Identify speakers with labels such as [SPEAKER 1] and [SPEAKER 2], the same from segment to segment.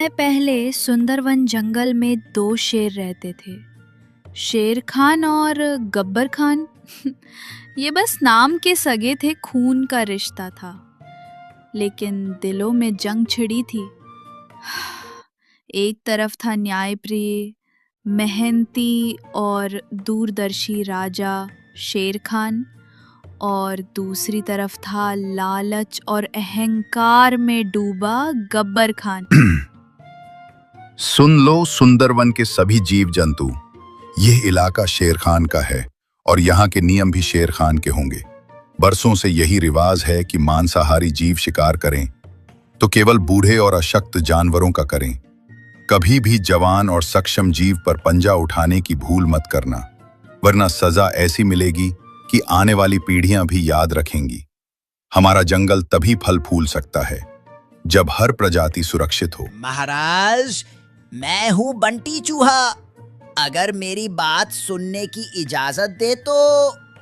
[SPEAKER 1] पहले सुंदरवन जंगल में दो शेर रहते थे, शेर खान और गब्बर खान। ये बस नाम के सगे थे, खून का रिश्ता था, लेकिन दिलों में जंग छिड़ी थी। एक तरफ था न्यायप्रिय, मेहनती और दूरदर्शी राजा शेर खान, और दूसरी तरफ था लालच और अहंकार में डूबा गब्बर खान।
[SPEAKER 2] सुन लो सुंदरवन के सभी जीव जंतु, यह इलाका शेर खान का है और यहाँ के नियम भी शेर खान के होंगे। बरसों से यही रिवाज है कि मांसाहारी जीव शिकार करें तो केवल बूढ़े और अशक्त जानवरों का करें। कभी भी जवान और सक्षम जीव पर पंजा उठाने की भूल मत करना, वरना सजा ऐसी मिलेगी कि आने वाली पीढ़ियां भी याद रखेंगी। हमारा जंगल तभी फल फूल सकता है जब हर प्रजाति सुरक्षित हो।
[SPEAKER 3] महाराज, मैं हूँ बंटी चूहा। अगर मेरी बात सुनने की इजाजत दे तो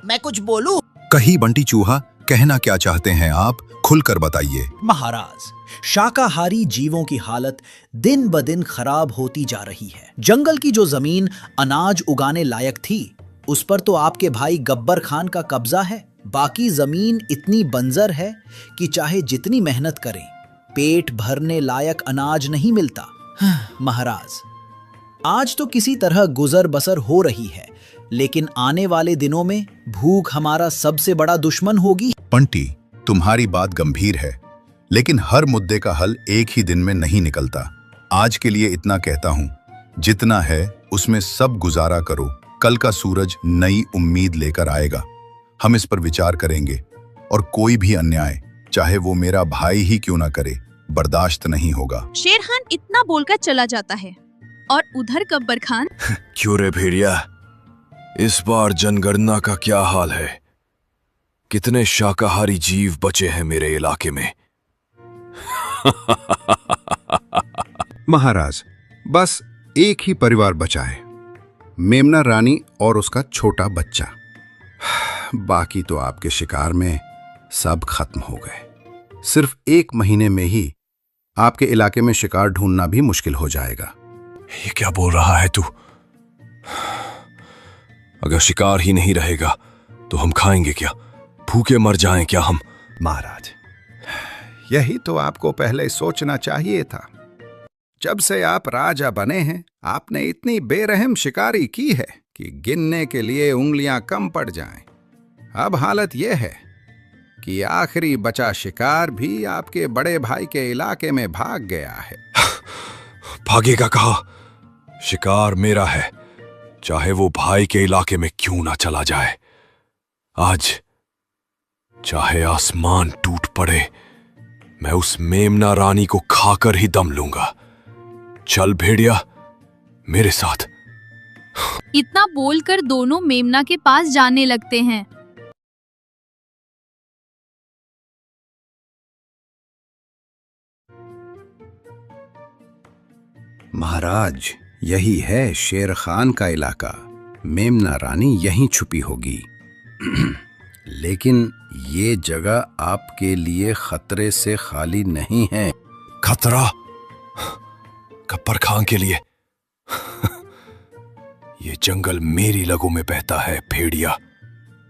[SPEAKER 3] मैं कुछ बोलूं?
[SPEAKER 2] कही बंटी चूहा, कहना क्या चाहते हैं आप, खुलकर बताइए।
[SPEAKER 3] महाराज, शाकाहारी जीवों की हालत दिन ब दिन खराब होती जा रही है। जंगल की जो जमीन अनाज उगाने लायक थी, उस पर तो आपके भाई गब्बर खान का कब्जा है। बाकी जमीन इतनी बंजर है कि चाहे जितनी मेहनत करें, पेट भरने लायक अनाज नहीं मिलता। महाराज, आज तो किसी तरह गुजर बसर हो रही है, लेकिन आने वाले दिनों में भूख हमारा सबसे बड़ा दुश्मन होगी।
[SPEAKER 2] बंटी, तुम्हारी बात गंभीर है, लेकिन हर मुद्दे का हल एक ही दिन में नहीं निकलता। आज के लिए इतना कहता हूँ, जितना है उसमें सब गुजारा करो। कल का सूरज नई उम्मीद लेकर आएगा। हम इस पर विचार करेंगे और कोई भी अन्याय, चाहे वो मेरा भाई ही क्यों ना करे, बर्दाश्त नहीं होगा।
[SPEAKER 1] शेर खान इतना बोलकर चला जाता है और उधर गब्बर खान
[SPEAKER 4] क्यों रे भेड़िया, इस बार जनगणना का क्या हाल है? कितने शाकाहारी जीव बचे हैं मेरे इलाके में?
[SPEAKER 5] महाराज, बस एक ही परिवार बचा है, मेमना रानी और उसका छोटा बच्चा। बाकी तो आपके शिकार में सब खत्म हो गए। सिर्फ 1 महीने में ही आपके इलाके में शिकार ढूंढना भी मुश्किल हो जाएगा।
[SPEAKER 4] ये क्या बोल रहा है तू? अगर शिकार ही नहीं रहेगा तो हम खाएंगे क्या? भूखे मर जाएं क्या हम?
[SPEAKER 5] महाराज, यही तो आपको पहले सोचना चाहिए था। जब से आप राजा बने हैं, आपने इतनी बेरहम शिकारी की है कि गिनने के लिए उंगलियां कम पड़ जाएं। अब हालत यह है कि आखिरी बचा शिकार भी आपके बड़े भाई के इलाके में भाग गया है।
[SPEAKER 4] भागेगा कहा? शिकार मेरा है, चाहे वो भाई के इलाके में क्यों ना चला जाए। आज चाहे आसमान टूट पड़े, मैं उस मेमना रानी को खाकर ही दम लूंगा। चल भेड़िया, मेरे साथ।
[SPEAKER 1] इतना बोलकर दोनों मेमना के पास जाने लगते हैं।
[SPEAKER 5] महाराज, यही है शेर खान का इलाका। मेमना रानी यहीं छुपी होगी। लेकिन ये जगह आपके लिए खतरे से खाली नहीं है।
[SPEAKER 4] खतरा? गब्बर खान के लिए? ये जंगल मेरी लगों में बहता है भेड़िया,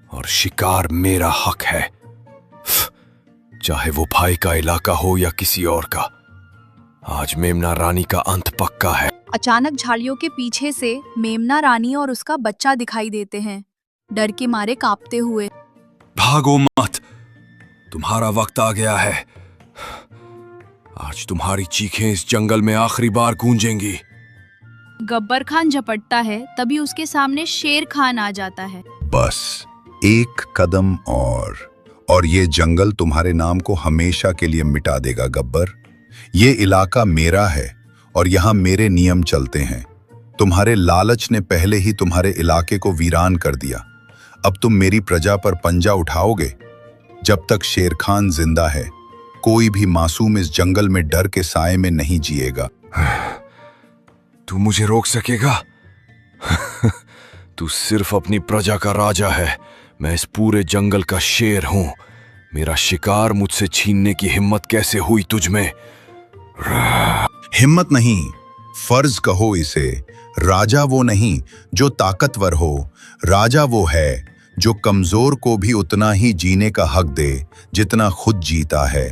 [SPEAKER 4] और शिकार मेरा हक है, चाहे वो भाई का इलाका हो या किसी और का। आज मेमना रानी का अंत पक्का है।
[SPEAKER 1] अचानक झाड़ियों के पीछे से मेमना रानी और उसका बच्चा दिखाई देते हैं, डर के मारे कांपते हुए।
[SPEAKER 4] भागो मत, तुम्हारा वक्त आ गया है। आज तुम्हारी चीखें इस जंगल में आखिरी बार गूंजेंगी।
[SPEAKER 1] गब्बर खान झपटता है, तभी उसके सामने शेर खान आ जाता है।
[SPEAKER 2] बस एक कदम और ये जंगल तुम्हारे नाम को हमेशा के लिए मिटा देगा गब्बर। ये इलाका मेरा है और यहाँ मेरे नियम चलते हैं। तुम्हारे लालच ने पहले ही तुम्हारे इलाके को वीरान कर दिया। अब तुम मेरी प्रजा पर पंजा उठाओगे। जब तक शेर खान जिंदा है, कोई भी मासूम इस जंगल में डर के साए में नहीं जिएगा।
[SPEAKER 4] तू मुझे रोक सकेगा? तू सिर्फ अपनी प्रजा का राजा है, मैं इस पूरे जंगल का शेर हूं। मेरा शिकार मुझसे छीनने की हिम्मत कैसे हुई तुझ में?
[SPEAKER 2] हिम्मत नहीं, फर्ज कहो इसे। राजा वो नहीं जो ताकतवर हो, राजा वो है जो कमजोर को भी उतना ही जीने का हक दे जितना खुद जीता है।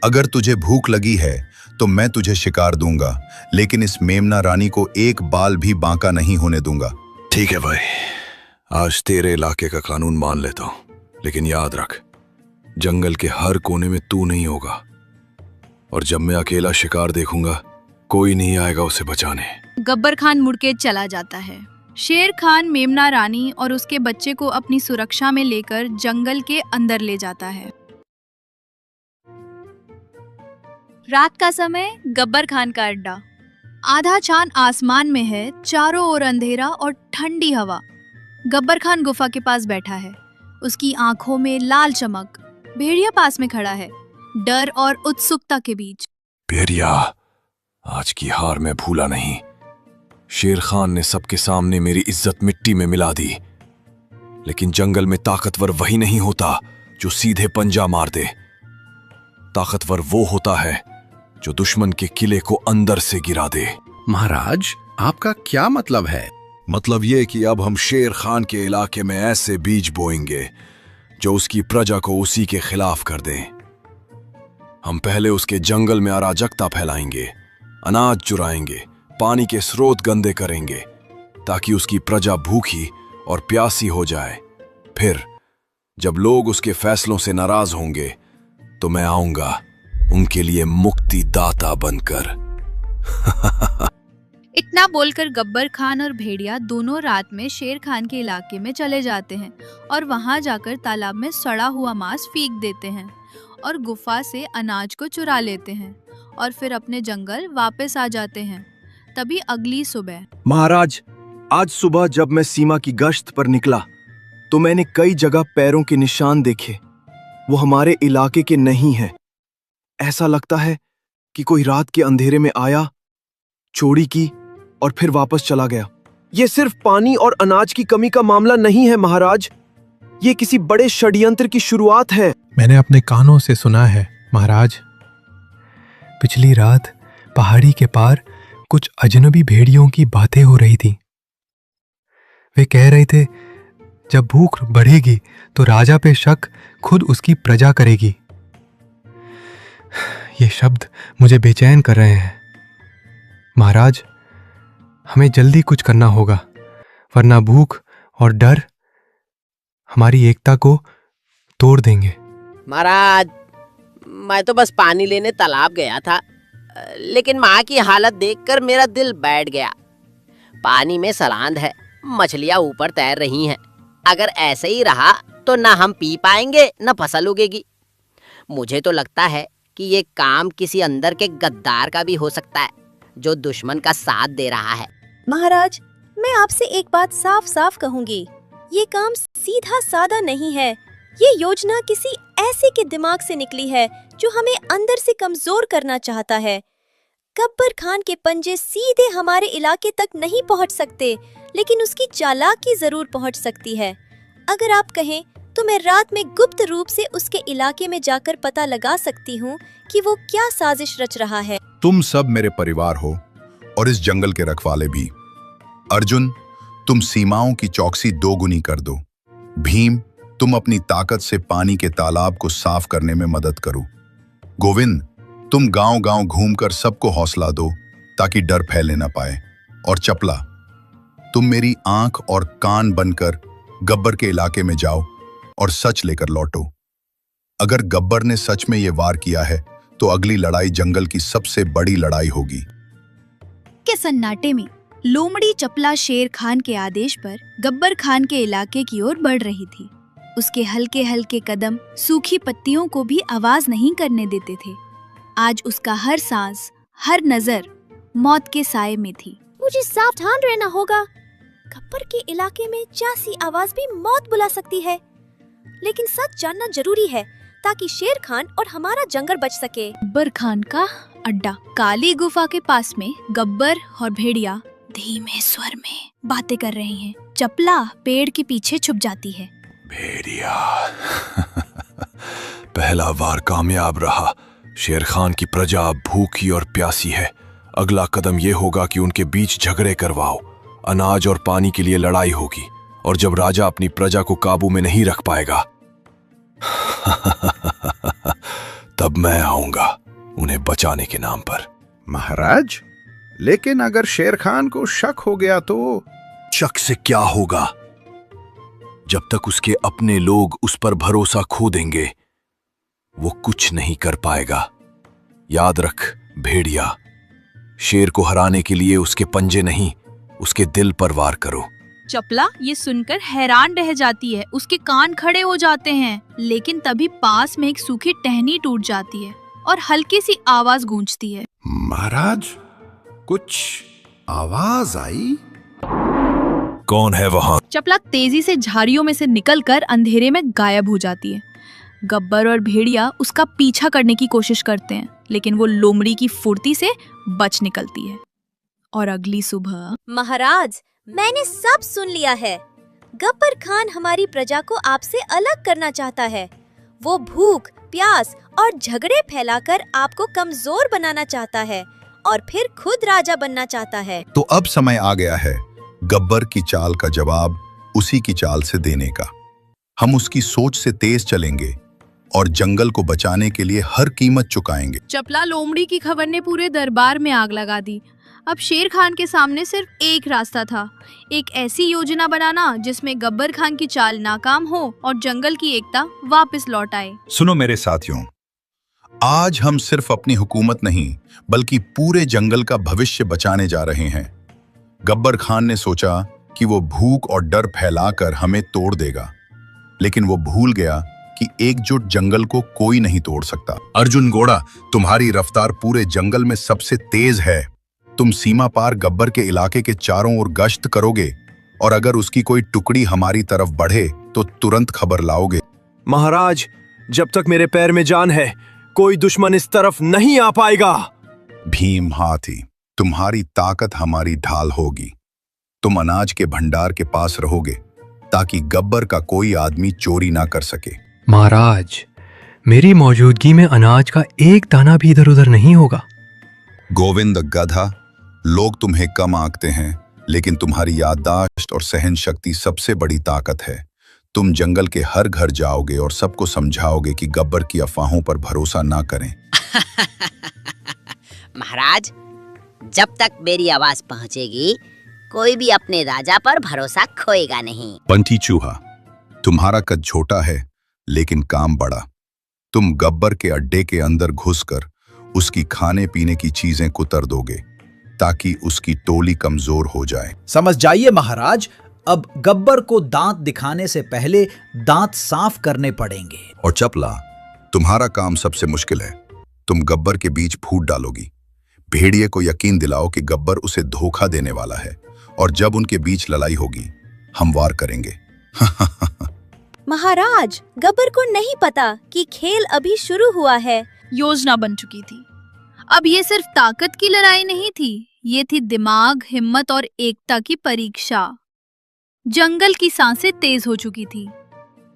[SPEAKER 2] अगर तुझे भूख लगी है तो मैं तुझे शिकार दूंगा, लेकिन इस मेमना रानी को एक बाल भी बांका नहीं होने दूंगा।
[SPEAKER 4] ठीक है भाई, आज तेरे इलाके का कानून मान लेता हूं, लेकिन याद रख, जंगल के हर कोने में तू नहीं होगा, और जब मैं अकेला शिकार देखूंगा कोई नहीं आएगा उसे बचाने।
[SPEAKER 1] गब्बर खान मुड़ के चला जाता है। शेर खान मेमना रानी और उसके बच्चे को अपनी सुरक्षा में लेकर जंगल के अंदर ले जाता है। रात का समय, गब्बर खान का अड्डा। आधा चांद आसमान में है, चारों ओर अंधेरा और ठंडी हवा। गब्बर खान गुफा के पास बैठा है, उसकी आंखों में लाल चमक। भेड़िया पास में खड़ा है, डर और उत्सुकता के बीच।
[SPEAKER 4] भेड़िया, आज की हार मैं भूला नहीं। शेर खान ने सबके सामने मेरी इज्जत मिट्टी में मिला दी, लेकिन जंगल में ताकतवर वही नहीं होता जो सीधे पंजा मार दे। ताकतवर वो होता है जो दुश्मन के किले को अंदर से गिरा दे।
[SPEAKER 5] महाराज, आपका क्या मतलब है?
[SPEAKER 4] मतलब ये कि अब हम शेर खान के इलाके में ऐसे बीज बोएंगे जो उसकी प्रजा को उसी के खिलाफ कर दें। हम पहले उसके जंगल में अराजकता फैलाएंगे, अनाज चुराएंगे, पानी के स्रोत गंदे करेंगे, ताकि उसकी प्रजा भूखी और प्यासी हो जाए। फिर जब लोग उसके फैसलों से नाराज होंगे तो मैं आऊंगा उनके लिए मुक्तिदाता बनकर।
[SPEAKER 1] इतना बोलकर गब्बर खान और भेड़िया दोनों रात में शेर खान के इलाके में चले जाते हैं और वहां जाकर तालाब में सड़ा हुआ मांस फेंक देते हैं और गुफा से अनाज को चुरा लेते हैं और फिर अपने जंगल वापस आ जाते हैं। तभी अगली सुबह।
[SPEAKER 6] महाराज, आज सुबह जब मैं सीमा की गश्त पर निकला तो मैंने कई जगह पैरों के निशान देखे। वो हमारे इलाके के नहीं हैं। ऐसा लगता है कि कोई रात के अंधेरे में आया, चोरी की और फिर वापस चला गया। ये सिर्फ पानी और अनाज की कमी का मामला नहीं है महाराज, ये किसी बड़े षड्यंत्र की शुरुआत है।
[SPEAKER 7] मैंने अपने कानों से सुना है महाराज। पिछली रात पहाड़ी के पार कुछ अजनबी भेड़ियों की बातें हो रही थी। वे कह रहे थे जब भूख बढ़ेगी तो राजा पे शक खुद उसकी प्रजा करेगी। ये शब्द मुझे बेचैन कर रहे हैं। महाराज, हमें जल्दी कुछ करना होगा, वरना भूख और डर हमारी एकता को तोड़ देंगे।
[SPEAKER 8] महाराज, मैं तो बस पानी लेने तालाब गया था, लेकिन माँ की हालत देखकर मेरा दिल बैठ गया। पानी में सलांद है, मछलियाँ ऊपर तैर रही हैं। अगर ऐसे ही रहा तो ना हम पी पाएंगे न फसल उगेगी। मुझे तो लगता है कि ये काम किसी अंदर के गद्दार का भी हो सकता है जो दुश्मन का साथ दे रहा है।
[SPEAKER 9] महाराज, मैं आपसे एक बात साफ साफ कहूंगी, ये काम सीधा साधा नहीं है। ये योजना किसी ऐसे के दिमाग से निकली है जो हमें अंदर से कमजोर करना चाहता है। गब्बर खान के पंजे सीधे हमारे इलाके तक नहीं पहुंच सकते, लेकिन उसकी चालाकी जरूर पहुंच सकती है। अगर आप कहें तो मैं रात में गुप्त रूप से उसके इलाके में जाकर पता लगा सकती हूँ कि वो क्या साजिश रच रहा है।
[SPEAKER 2] तुम सब मेरे परिवार हो और इस जंगल के रखवाले भी। अर्जुन, तुम सीमाओं की चौकसी दोगुनी कर दो। भीम, तुम अपनी ताकत से पानी के तालाब को साफ करने में मदद करो। गोविंद, तुम गांव-गांव घूमकर सबको हौसला दो ताकि डर फैलने न पाए। और चपला, तुम मेरी आंख और कान बनकर गब्बर के इलाके में जाओ और सच लेकर लौटो। अगर गब्बर ने सच में ये वार किया है तो अगली लड़ाई जंगल की सबसे बड़ी लड़ाई होगी।
[SPEAKER 1] के सन्नाटे में लोमड़ी चपला शेर खान के आदेश पर गब्बर खान के इलाके की ओर बढ़ रही थी। उसके हल्के हल्के कदम सूखी पत्तियों को भी आवाज नहीं करने देते थे। आज उसका हर सांस, हर नजर मौत के साए में थी।
[SPEAKER 9] मुझे सावधान रहना होगा। गब्बर के इलाके में जैसी आवाज भी मौत बुला सकती है, लेकिन सच जानना जरूरी है ताकि शेर खान और हमारा जंगल बच सके।
[SPEAKER 1] गब्बर खान का अड्डा। काली गुफा के पास में गब्बर और भेड़िया धीमे स्वर में बातें कर रहे हैं। चपला पेड़ के पीछे छुप जाती है।
[SPEAKER 4] भेड़िया, पहला वार कामयाब रहा। शेर खान की प्रजा अब भूखी और प्यासी है। अगला कदम यह होगा कि उनके बीच झगड़े करवाओ। अनाज और पानी के लिए लड़ाई होगी, और जब राजा अपनी प्रजा को काबू में नहीं रख पाएगा तब मैं आऊंगा उन्हें बचाने के नाम पर।
[SPEAKER 5] महाराज, लेकिन अगर शेर खान को शक हो गया तो?
[SPEAKER 4] शक से क्या होगा? जब तक उसके अपने लोग उस पर भरोसा खो देंगे, वो कुछ नहीं कर पाएगा। याद रख भेड़िया, शेर को हराने के लिए उसके पंजे नहीं, उसके दिल पर वार करो।
[SPEAKER 1] चपला ये सुनकर हैरान रह जाती है। उसके कान खड़े हो जाते हैं, लेकिन तभी पास में एक सूखी टहनी टूट जाती है और हल्की सी आवाज गूंजती है।
[SPEAKER 5] महाराज, कुछ आवाज आई।
[SPEAKER 4] कौन है वहां?
[SPEAKER 1] चपला तेजी से झाड़ियों में से निकलकर अंधेरे में गायब हो जाती है। गब्बर और भेड़िया उसका पीछा करने की कोशिश करते हैं, लेकिन वो लोमड़ी की फुर्ती से बच निकलती है। और अगली सुबह।
[SPEAKER 9] महाराज, मैंने सब सुन लिया है। गब्बर खान हमारी प्रजा को आपसे अलग करना चाहता है। वो भूख, प्यास और झगड़े फैलाकर आपको कमजोर बनाना चाहता है और फिर खुद राजा बनना चाहता है।
[SPEAKER 2] तो अब समय आ गया है गब्बर की चाल का जवाब उसी की चाल से देने का। हम उसकी सोच से तेज चलेंगे और जंगल को बचाने के लिए हर कीमत चुकाएंगे।
[SPEAKER 1] चपला लोमड़ी की खबर ने पूरे दरबार में आग लगा दी। अब शेर खान के सामने सिर्फ एक रास्ता था, एक ऐसी योजना बनाना जिसमें गब्बर खान की चाल नाकाम हो और जंगल की एकता वापस लौट आए।
[SPEAKER 2] सुनो मेरे साथियों, आज हम सिर्फ अपनी हुकूमत नहीं बल्कि पूरे जंगल का भविष्य बचाने जा रहे हैं। गब्बर खान ने सोचा कि वो भूख और डर फैलाकर हमें तोड़ देगा, लेकिन वो भूल गया कि एकजुट जंगल को कोई नहीं तोड़ सकता। अर्जुन घोड़ा, तुम्हारी रफ्तार पूरे जंगल में सबसे तेज है। तुम सीमा पार गब्बर के इलाके के चारों ओर गश्त करोगे और अगर उसकी कोई टुकड़ी हमारी तरफ बढ़े तो तुरंत खबर लाओगे।
[SPEAKER 6] महाराज, जब तक मेरे पैर में जान है, कोई दुश्मन इस तरफ नहीं आ पाएगा।
[SPEAKER 2] भीम हाथी, तुम्हारी ताकत हमारी ढाल होगी। तुम अनाज के भंडार के पास रहोगे ताकि गब्बर का कोई आदमी चोरी ना कर सके।
[SPEAKER 7] महाराज, मेरी मौजूदगी में अनाज का एक दाना भी इधर उधर नहीं होगा।
[SPEAKER 2] गोविंद गधा, लोग तुम्हें कम आंकते हैं, लेकिन तुम्हारी याददाश्त और सहन शक्ति सबसे बड़ी ताकत है। तुम जंगल के हर घर जाओगे और सबको समझाओगे कि गब्बर की अफवाहों पर भरोसा ना करें।
[SPEAKER 8] महाराज, जब तक मेरी आवाज पहुंचेगी, कोई भी अपने राजा पर भरोसा खोएगा नहीं।
[SPEAKER 2] पंथी चूहा, तुम्हारा कद छोटा है लेकिन काम बड़ा। तुम गब्बर के अड्डे के अंदर घुसकर उसकी खाने पीने की चीजें कुतर दोगे ताकि उसकी टोली कमजोर हो जाए।
[SPEAKER 3] समझ जाइए महाराज, अब गब्बर को दांत दिखाने से पहले दांत साफ करने पड़ेंगे।
[SPEAKER 2] और चपला, तुम्हारा काम सबसे मुश्किल है। तुम गब्बर के बीच फूट डालोगी। भेड़िए को यकीन दिलाओ कि गब्बर उसे धोखा देने वाला है और जब उनके बीच लड़ाई होगी हम वार करेंगे।
[SPEAKER 9] महाराज, गब्बर को नहीं पता कि खेल अभी शुरू हुआ है।
[SPEAKER 1] योजना बन चुकी थी। अब ये सिर्फ ताकत की लड़ाई नहीं थी, ये थी दिमाग, हिम्मत और एकता की परीक्षा। जंगल की सांसें तेज हो चुकी थी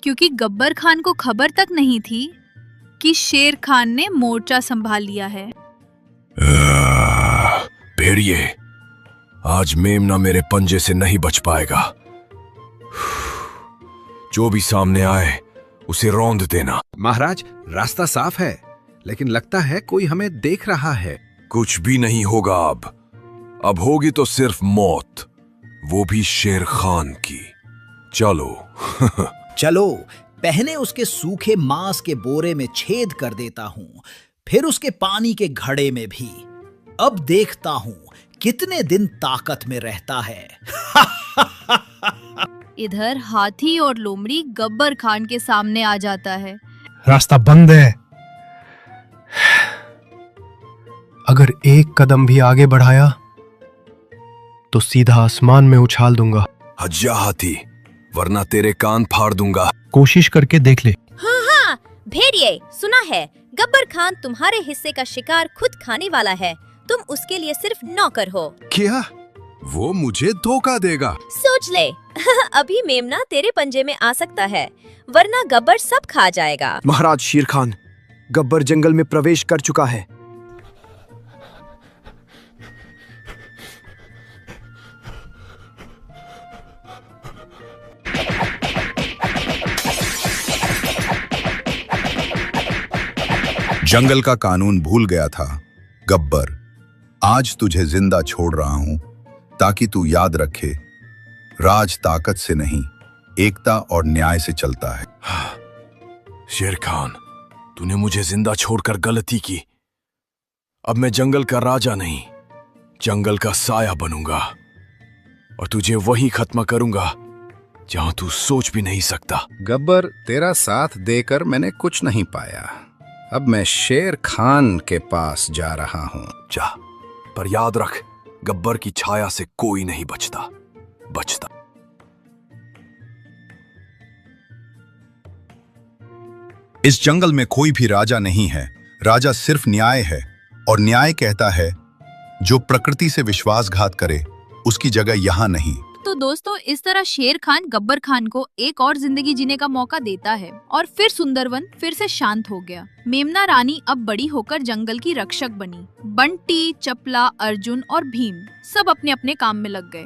[SPEAKER 1] क्योंकि गब्बर खान को खबर तक नहीं थी कि शेर खान ने मोर्चा संभाल लिया है।
[SPEAKER 4] भेड़िए, आज मेमना मेरे पंजे से नहीं बच पाएगा। जो भी सामने आए उसे रौंद देना।
[SPEAKER 5] महाराज, रास्ता साफ है, लेकिन लगता है कोई हमें देख रहा है।
[SPEAKER 4] कुछ भी नहीं होगा अब होगी तो सिर्फ मौत, वो भी शेर खान की। चलो।
[SPEAKER 3] चलो, पहले उसके सूखे मांस के बोरे में छेद कर देता हूं, फिर उसके पानी के घड़े में भी। अब देखता हूं कितने दिन ताकत में रहता है।
[SPEAKER 1] इधर हाथी और लोमड़ी गब्बर खान के सामने आ जाता है।
[SPEAKER 7] रास्ता बंद है। अगर एक कदम भी आगे बढ़ाया तो सीधा आसमान में उछाल दूंगा।
[SPEAKER 4] हज्जा हाथी, वरना तेरे कान फाड़ दूंगा।
[SPEAKER 7] कोशिश करके देख ले।
[SPEAKER 9] हाँ, भेड़िए, सुना है गब्बर खान तुम्हारे हिस्से का शिकार खुद खाने वाला है। तुम उसके लिए सिर्फ नौकर हो।
[SPEAKER 5] क्या वो मुझे धोखा देगा?
[SPEAKER 9] सोच ले। अभी मेमना तेरे पंजे में आ सकता है, वरना गब्बर सब खा जाएगा।
[SPEAKER 6] महाराज शेर खान, गब्बर जंगल में प्रवेश कर चुका है।
[SPEAKER 2] जंगल का कानून भूल गया था। गब्बर, आज तुझे जिंदा छोड़ रहा हूं ताकि तू याद रखे, राज ताकत से नहीं, एकता और न्याय से चलता है।
[SPEAKER 4] शेर खान, तूने मुझे जिंदा छोड़कर गलती की। अब मैं जंगल का राजा नहीं, जंगल का साया बनूंगा और तुझे वहीं खत्म करूंगा जहां तू सोच भी नहीं सकता।
[SPEAKER 5] गब्बर, तेरा साथ देकर मैंने कुछ नहीं पाया। अब मैं शेर खान के पास जा रहा हूं।
[SPEAKER 4] जा, पर याद रख, गब्बर की छाया से कोई नहीं बचता।
[SPEAKER 2] इस जंगल में कोई भी राजा नहीं है। राजा सिर्फ न्याय है, और न्याय कहता है जो प्रकृति से विश्वासघात करे उसकी जगह यहां नहीं।
[SPEAKER 1] तो दोस्तों, इस तरह शेर खान गब्बर खान को एक और जिंदगी जीने का मौका देता है और फिर सुंदरवन फिर से शांत हो गया। मेमना रानी अब बड़ी होकर जंगल की रक्षक बनी। बंटी, चपला, अर्जुन और भीम सब अपने अपने काम में लग गए।